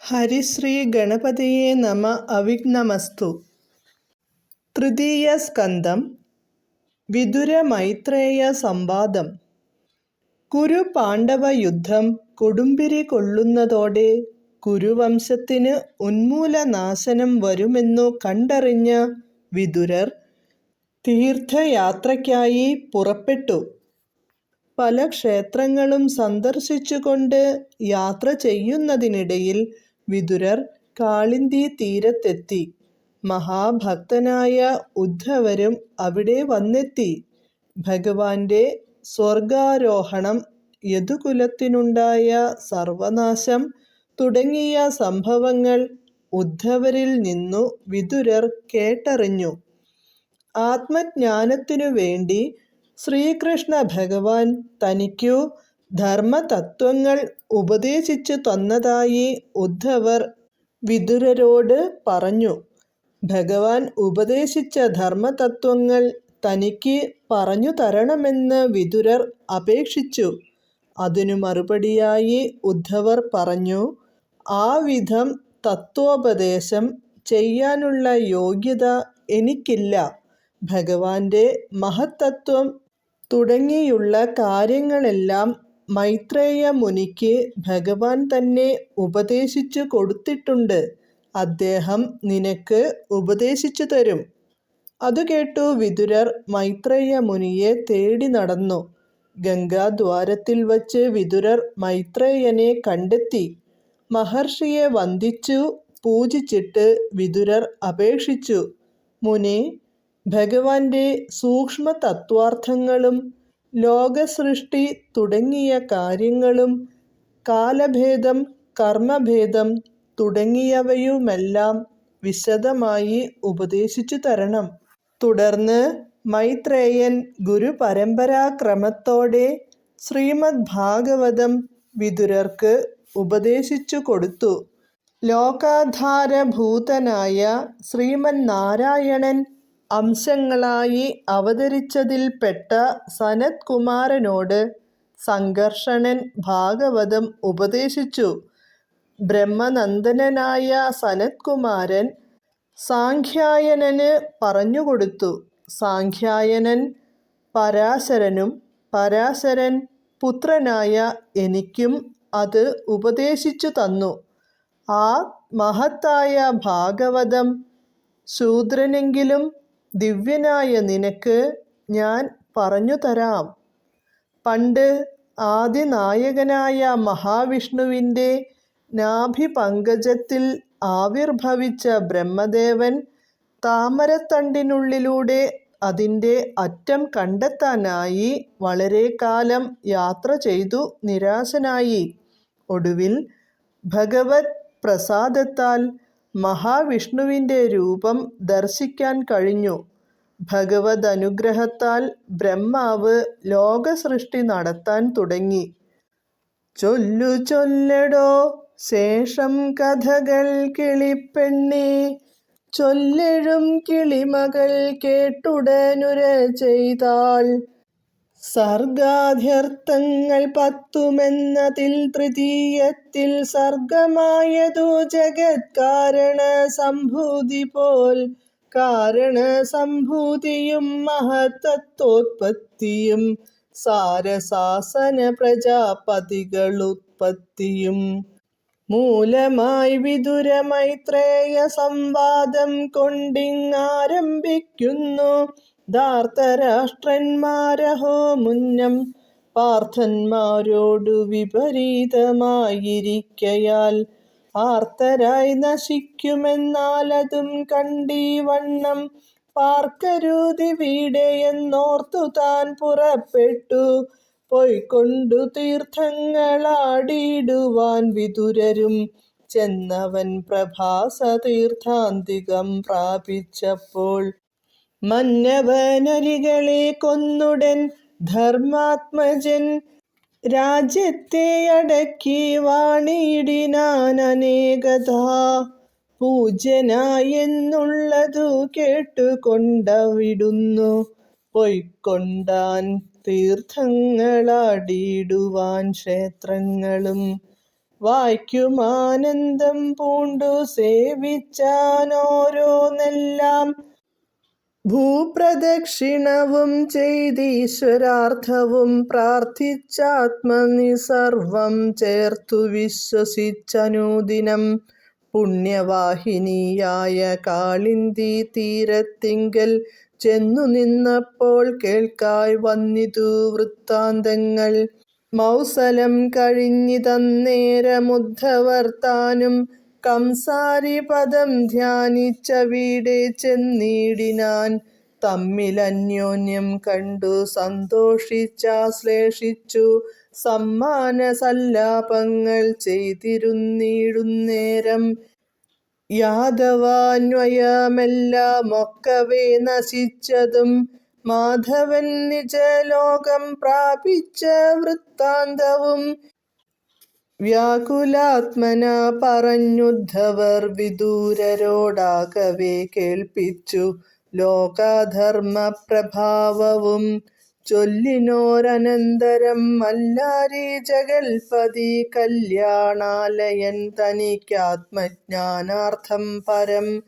ഹരിശ്രീ ഗണപതയേ നമ. അവിഘ്നമസ്തു. തൃതീയ സ്കന്ധം. വിദുര മൈത്രേയ സംവാദം. കുരു പാണ്ഡവ യുദ്ധം കൊടുമ്പിരി കൊള്ളുന്നതോടെ കുരുവംശത്തിന് ഉന്മൂലനാശനം വരുമെന്നു കണ്ടറിഞ്ഞ വിദുരർ തീർത്ഥയാത്രയ്ക്കായി പുറപ്പെട്ടു. പല ക്ഷേത്രങ്ങളും സന്ദർശിച്ചുകൊണ്ട് യാത്ര ചെയ്യുന്നതിനിടയിൽ വിദുരർ കാളിന്ദി തീരത്തെത്തി. മഹാഭക്തനായ ഉദ്ധവരും അവിടെ വന്നെത്തി. ഭഗവാന്റെ സ്വർഗാരോഹണം, യദുകുലത്തിനുണ്ടായ സർവനാശം തുടങ്ങിയ സംഭവങ്ങൾ ഉദ്ധവരിൽ നിന്നു വിദുരർ കേട്ടറിഞ്ഞു. ആത്മജ്ഞാനത്തിനു വേണ്ടി ശ്രീകൃഷ്ണ ഭഗവാൻ തനിക്കു ധർമ്മതത്വങ്ങൾ ഉപദേശിച്ചു തന്നതായി ഉദ്ധവർ വിദുരരോട് പറഞ്ഞു. ഭഗവാൻ ഉപദേശിച്ച ധർമ്മതത്വങ്ങൾ തനിക്ക് പറഞ്ഞു തരണമെന്ന് വിദുരർ അപേക്ഷിച്ചു. അതിനു മറുപടിയായി ഉദ്ധവർ പറഞ്ഞു, ആ വിധം തത്വോപദേശം ചെയ്യാനുള്ള യോഗ്യത എനിക്കില്ല. ഭഗവാന്റെ മഹത്തത്വം തുടങ്ങിയുള്ള കാര്യങ്ങളെല്ലാം മൈത്രേയ മുനിക്ക് ഭഗവാൻ തന്നെ ഉപദേശിച്ചു കൊടുത്തിട്ടുണ്ട്. അദ്ദേഹം നിനക്ക് ഉപദേശിച്ചു തരും. അതു കേട്ടു വിദുരർ മൈത്രേയ മുനിയെ തേടി നടന്നു. ഗംഗാദ്വാരത്തിൽ വച്ച് വിദുരർ മൈത്രേയനെ കണ്ടെത്തി. മഹർഷിയെ വന്ദിച്ചു പൂജിച്ചിട്ട് വിദുരർ അപേക്ഷിച്ചു, മുനേ, ഭഗവാന്റെ സൂക്ഷ്മ തത്വാർത്ഥങ്ങളും ലോകസൃഷ്ടി തുടങ്ങിയ കാര്യങ്ങളും കാലഭേദം, കർമ്മഭേദം തുടങ്ങിയവയുമെല്ലാം വിശദമായി ഉപദേശിച്ചു തരണം. തുടർന്ന് മൈത്രേയൻ ഗുരുപരമ്പരാക്രമത്തോടെ ശ്രീമദ് ഭാഗവതം വിദുരർക്ക് ഉപദേശിച്ചു കൊടുത്തു. ലോകാധാരഭൂതനായ ശ്രീമന്നാരായണൻ അംശങ്ങളായി അവതരിച്ചതിൽപ്പെട്ട സനത്കുമാരനോട് സംഘർഷണൻ ഭാഗവതം ഉപദേശിച്ചു. ബ്രഹ്മനന്ദനനായ സനത്കുമാരൻ സാംഖ്യായനന് പറഞ്ഞുകൊടുത്തു. സാംഖ്യായനൻ പരാശരനും പരാശരൻ പുത്രനായ എനിക്കും അത് ഉപദേശിച്ചു തന്നു. ആ മഹത്തായ ഭാഗവതം ശൂദ്രനെങ്കിലും ദിവ്യനായ നിനക്ക് ഞാൻ പറഞ്ഞു തരാം. പണ്ട് ആദിനായകനായ മഹാവിഷ്ണുവിൻ്റെ നാഭിപങ്കജത്തിൽ ആവിർഭവിച്ച ബ്രഹ്മദേവൻ താമരത്തണ്ടിനുള്ളിലൂടെ അതിൻ്റെ അറ്റം കണ്ടെത്താനായി വളരെ കാലം യാത്ര ചെയ്തു നിരാശനായി. ഒടുവിൽ ഭഗവത് പ്രസാദത്താൽ മഹാവിഷ്ണുവിൻ്റെ രൂപം ദർശിക്കാൻ കഴിഞ്ഞു. ഭഗവത് അനുഗ്രഹത്താൽ ബ്രഹ്മാവ് ലോകസൃഷ്ടി നടത്താൻ തുടങ്ങി. ചൊല്ലു ചൊല്ലടോ ശേഷം കഥകൾ കിളിപ്പെണ്ണേ, ചൊല്ലെഴും കിളിമകൾ കേട്ടുടനുര ചെയ്താൾ. സർഗാദ്യർത്ഥങ്ങൾ 10 തൃതീയത്തിൽ സർഗമായതു ജഗത് കാരണ സംഭൂതി പോൽ. കാരണസംഭൂതിയും മഹത്തത്വോത്പത്തിയും സാരസാസന പ്രജാപതികളുത്പത്തിയും മൂലമായി വിദുര മൈത്രേയ സംവാദം കൊണ്ടിങ്ങാരംഭിക്കുന്നു. ധാർത്തരാഷ്ട്രന്മാരഹോ മുന്നം പാർത്ഥന്മാരോടു വിപരീതമായിരിക്കയാൽ ആർത്തരായി നശിക്കുമെന്നാലതും കണ്ടീവണ്ണം പാർക്കരുതിവിടെ എന്നോർത്തു താൻ പുറപ്പെട്ടു. പൊയ്ക്കൊണ്ടു തീർത്ഥങ്ങളാടിയിടുവാൻ വിദുരരും ചെന്നവൻ പ്രഭാസ തീർത്ഥാന്തികം പ്രാപിച്ചപ്പോൾ മന്നവനരികളെ കൊന്നുടൻ ധർമാത്മജൻ രാജ്യത്തെ അടക്കി വാണിടിനാൻ അനേകഥാ. പൂജ്യനായെന്നുള്ളതു കേട്ടുകൊണ്ടവിടുന്നു പൊയ്ക്കൊണ്ടാൻ തീർത്ഥങ്ങളാടിയിടുവാൻ ക്ഷേത്രങ്ങളും വായ്ക്കുമാനന്ദം പൂണ്ടു സേവിച്ചാനോരോന്നെല്ലാം ഭൂപ്രദക്ഷിണവും ചെയ്തീശ്വരാർത്ഥവും പ്രാർത്ഥിച്ചാത്മനിസർവം ചേർത്തു വിശ്വസിച്ചനുദിനം പുണ്യവാഹിനിയായ കാളിന്തി തീരത്തിങ്കൽ ചെന്നു നിന്നപ്പോൾ കേൾക്കായി വന്നിതു വൃത്താന്തങ്ങൾ. മൗസലം കഴിഞ്ഞിതന്നേരമുദ്ധവർ താനും കംസാരിപദം ധ്യാനിച്ചവിടെ ചെന്നിടിനാൻ. തമ്മിലന്യോന്യം കണ്ടു സന്തോഷിച്ചാശ്ലേഷിച്ചു സമ്മാന സല്ലാപങ്ങൾ ചെയ്തിരുന്നിടുന്നേരം യാദവാന്വയമെല്ലാമൊക്കവേ നശിച്ചതും മാധവൻ നിജലോകം പ്രാപിച്ച വൃത്താന്തവും വ്യാകുലാത്മന പറഞ്ഞുദ്ധവർ വിദൂരരോടാകവേ കേൾപ്പിച്ചു ലോകധർമ്മപ്രഭാവവും. ചൊല്ലിനോരനന്തരം മല്ലാരി ജഗൽപതി കല്യാണാലയൻ തനിക്കാത്മജ്ഞാനാർത്ഥം പരം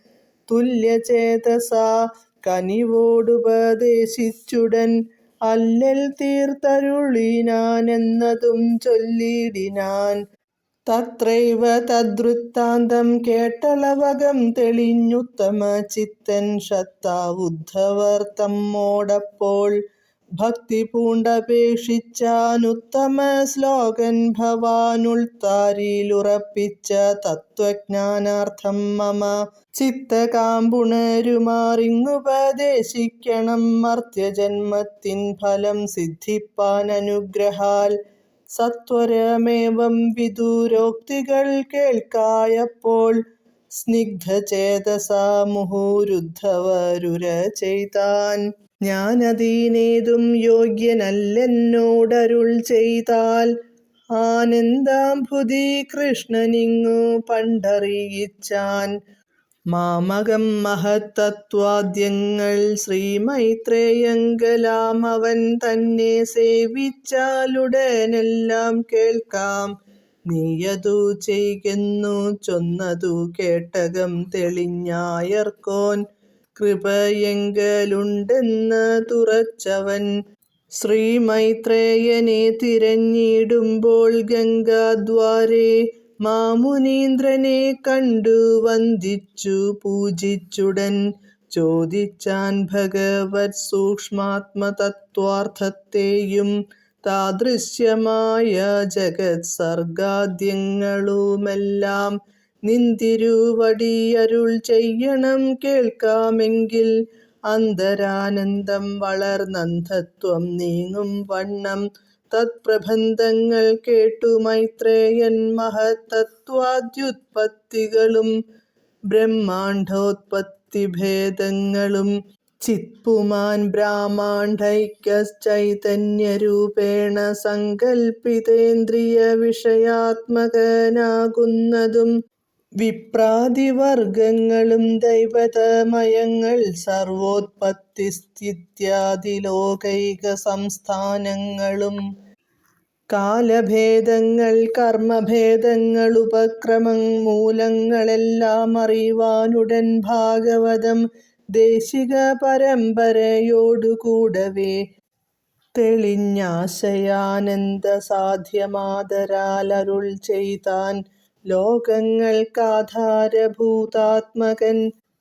തുല്യചേതസാ കനിവോടുപദേശിച്ചുടൻ അല്ലൽ തീർത്തരുളിനാനെന്നതും ചൊല്ലിടിനാൻ. തത്രൈവ തദ്വൃത്താന്തം കേട്ടളവകം തെളിഞ്ഞുത്തമ ചിത്തൻ ശത്താവുദ്ധവർ തമ്മോടപ്പോൾ ഭക്തി പൂണ്ടപേക്ഷിച്ചാനുത്തമ ശ്ലോകൻ ഭവാനുൾത്താരിലുറപ്പിച്ച തത്വജ്ഞാനാർത്ഥം മമ ചിത്തകാമ്പുണരുമാറിങ്ങുപദേശിക്കണം മർത്യജന്മത്തിൻ ഫലം സിദ്ധിപ്പാനനുഗ്രഹാൽ. സത്വരമേവം വിദൂരോക്തികൾ കേൾക്കായപ്പോൾ സ്നിഗ്ധചേതസാ മുഹുരുദ്ധവരുര ചെയ്താൻ. ഞാനതിനേതും യോഗ്യനല്ലെന്നോടരുൾ ചെയ്താൽ ആനന്ദാംഭുതി കൃഷ്ണനിങ്ങു പണ്ടറിയിച്ചാൻ. മാമകം മഹത്തത്വാദ്യങ്ങൾ ശ്രീമൈത്രേയങ്കലാം അവൻ തന്നെ സേവിച്ചാലുടനെല്ലാം കേൾക്കാം. നീയതു ചെയ്കെന്നു ചൊന്നതു കേട്ടകം തെളിഞ്ഞായർക്കോൻ കൃപയെങ്കലുണ്ടെന്ന് തുറച്ചവൻ. ശ്രീമൈത്രേയനെ തിരഞ്ഞിടുമ്പോൾ ഗംഗാദ്വാരേ മാമുനീന്ദ്രനെ കണ്ടു വന്ദിച്ചു പൂജിച്ചുടൻ ചോദിച്ചാൻ ഭഗവത് സൂക്ഷ്മാത്മതത്വാർത്ഥത്തെയും താദൃശ്യമായ ജഗത് സർഗാദ്യങ്ങളുമെല്ലാം നിന്തിരുവടിയരുൾ ചെയ്യണം കേൾക്കാമെങ്കിൽ അന്തരാനന്ദം വളർന്നന്ധത്വം നീങ്ങും വണ്ണം. തത്പ്രബന്ധങ്ങൾ കേട്ടു മൈത്രേയൻ മഹത്തത്വാദ്യുത്പത്തികളും ബ്രഹ്മാണ്ഡോത്പത്തിഭേദങ്ങളും ചിത്പുമാൻ ബ്രഹ്മാണ്ഡൈക്യചൈതന്യരൂപേണ സങ്കൽപ്പിതേന്ദ്രിയ വിഷയാത്മകനാകുന്നതും വിപ്രാദിവർഗങ്ങളും ദൈവതമയങ്ങൾ സർവോത്പത്തിസ്ഥിത്യാദിലോകൈക സംസ്ഥാനങ്ങളും കാലഭേദങ്ങൾ കർമ്മഭേദങ്ങൾ ഉപക്രമം മൂലങ്ങളെല്ലാം അറിവാനുടൻ ഭാഗവതം ദേശിക പരമ്പരയോടുകൂടവേ തെളിഞ്ഞാശയാനന്ദ സാധ്യമാതരാൽ അരുൾ ചെയ്താൻ. ലോകങ്ങൾക്കാധാരഭൂതാത്മകൻ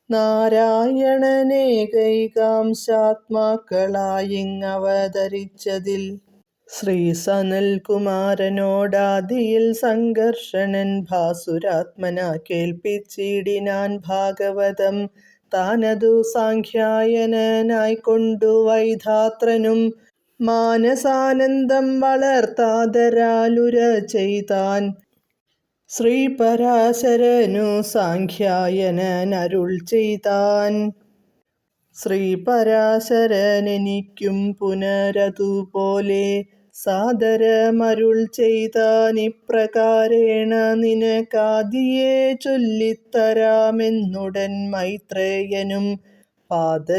നാരായണനേകൈകാംശാത്മാക്കളായിങ്ങവതരിച്ചതിൽ ശ്രീസനൽകുമാരനോടാദിയിൽ സംഘർഷണൻ ഭാസുരാത്മന കേൾപ്പിച്ചിടിനാൻ ഭാഗവതം. താനതു സാംഖ്യായനനായിക്കൊണ്ടു വൈധാത്രനും മാനസാനന്ദം വളർത്താതരാലുര ചെയ്താൻ. ശ്രീപരാശരനു സാംഖ്യായനനരുൾ ചെയ്താൻ. ശ്രീപരാശരനെനിക്കും പുനരതുപോലെ സാദരമരുൾ ചെയ്താനിപ്രകാരേണ നിനക്കാദിയെ ചൊല്ലിത്തരാമെന്നുടൻ മൈത്രേയനും പാദജനെന്നാകിലും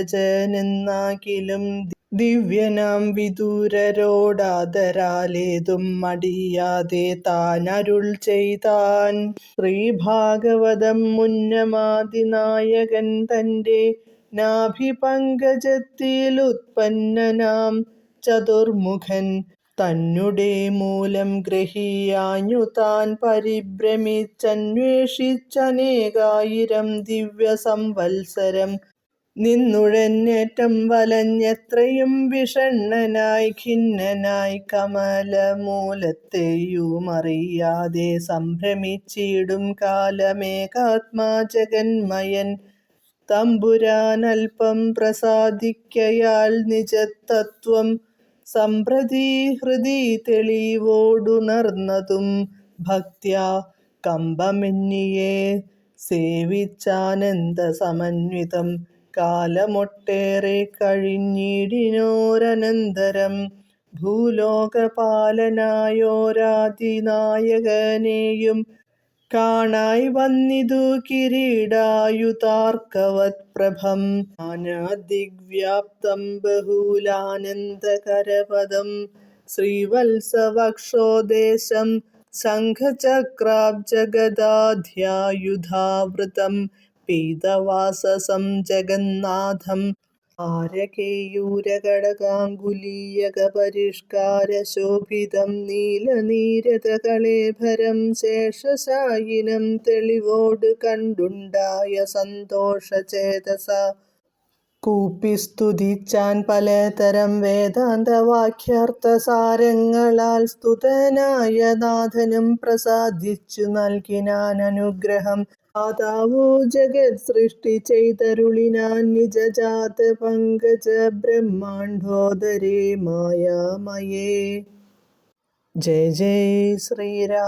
ദിവ്യനാം വിദൂരരോടാദരാലേതും മടിയാതെ താനരുൾ ചെയ്താൻ. ശ്രീഭാഗവതം മുന്നമാദിനായകൻ തന്റെ നാഭിപങ്കജത്തിലുത്പന്നനാം ചതുർമുഖൻ തന്നെ മൂലം ഗ്രഹിയാഞ്ഞു താൻ പരിഭ്രമിച്ചന്വേഷിച്ചനേകായിരം ദിവ്യസംവത്സരം നിന്നുഴന്നേറ്റം വലഞ്ഞെത്രയും വിഷണ്ണനായി ഖിന്നനായി കമലമൂലത്തെയുമറിയാതെ സംഭ്രമിച്ചിടും കാലമേകാത്മാ ജഗന്മയൻ തമ്പുരാനൽപം പ്രസാദിക്കയാൽ നിജതത്വം സംപ്രതി ഹൃദി തെളിവോടുണർന്നതും ഭക്ത്യാ കമ്പമെന്നിയെ സേവിച്ചാനന്ദസമന്വിതം കാലമൊട്ടേറെ കഴിഞ്ഞിടിനോരനന്തരം ഭൂലോകപാലനായോരാദിനായകനെയും കാണായി വന്നിതു കിരീടായുതാർക്കവത് പ്രഭം നാനാദിഗ്വ്യാപ്തം ബഹൂലാനന്ദകരപദം ശ്രീവത്സവക്ഷോദേശം ശംഖചക്രാബ്ജഗദാധ്യായുധാവൃതം പീതവാസസം ജഗന്നാഥം ആരകേയൂരകടകാങ്കുലീയകപരിഷ്കാരശോഭിതം നീലനീരതകളേഭരം ശേഷശായിനം തെളിവോട് കണ്ടുണ്ടായ സന്തോഷചേതസ കൂപ്പിസ്തുതിച്ചാൻ പലതരം വേദാന്തവാക്യാർത്ഥസാരങ്ങളാൽ സ്തുതനായ നാഥനും പ്രസാദിച്ചു നൽകിനാൻ അനുഗ്രഹം. ദാതാവോ ജഗത് സൃഷ്ടി ചെയ്തരുളിനാൻ നിജജാത പങ്കജ ബ്രഹ്മാണ്ഡോദരേ മായാമയേ. ജയ ജയ ശ്രീരാധേശ്യാം.